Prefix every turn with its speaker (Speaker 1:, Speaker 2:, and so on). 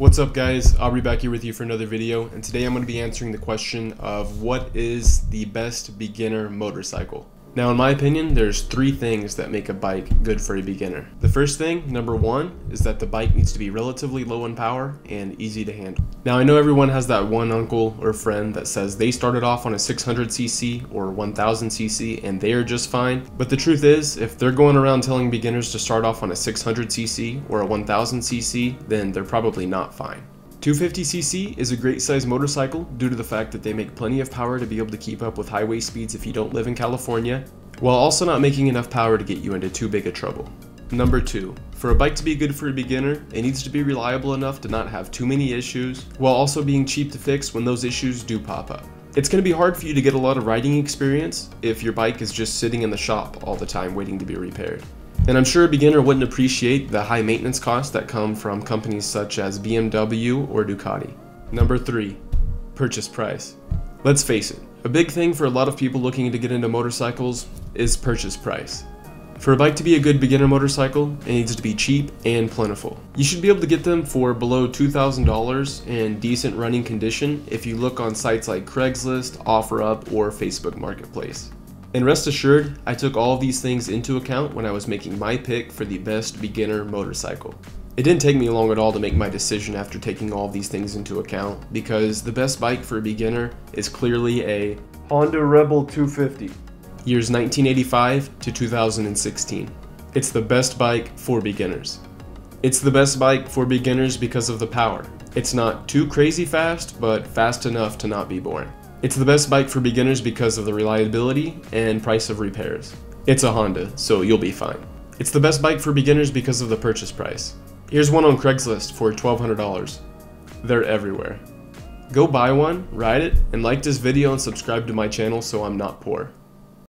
Speaker 1: What's up guys, Aubrey back here with you for another video, and today I'm going to be answering the question of what is the best beginner motorcycle. Now in my opinion, there's three things that make a bike good for a beginner. The first thing, number one, is that the bike needs to be relatively low in power and easy to handle. Now I know everyone has that one uncle or friend that says they started off on a 600cc or 1000cc and they are just fine, but the truth is, if they're going around telling beginners to start off on a 600cc or a 1000cc, then they're probably not fine. 250cc is a great size motorcycle due to the fact that they make plenty of power to be able to keep up with highway speeds if you don't live in California, while also not making enough power to get you into too big a trouble. Number two, for a bike to be good for a beginner, it needs to be reliable enough to not have too many issues, while also being cheap to fix when those issues do pop up. It's going to be hard for you to get a lot of riding experience if your bike is just sitting in the shop all the time waiting to be repaired. And I'm sure a beginner wouldn't appreciate the high maintenance costs that come from companies such as BMW or Ducati. Number three, purchase price. Let's face it, a big thing for a lot of people looking to get into motorcycles is purchase price. For a bike to be a good beginner motorcycle, it needs to be cheap and plentiful. You should be able to get them for below $2,000 in decent running condition if you look on sites like Craigslist, OfferUp, or Facebook Marketplace. And rest assured, I took all of these things into account when I was making my pick for the best beginner motorcycle. It didn't take me long at all to make my decision after taking all of these things into account, because the best bike for a beginner is clearly a Honda Rebel 250, years 1985 to 2016. It's the best bike for beginners. It's the best bike for beginners because of the power. It's not too crazy fast, but fast enough to not be boring. It's the best bike for beginners because of the reliability and price of repairs. It's a Honda, so you'll be fine. It's the best bike for beginners because of the purchase price. Here's one on Craigslist for $1,200. They're everywhere. Go buy one, ride it, and like this video and subscribe to my channel so I'm not poor.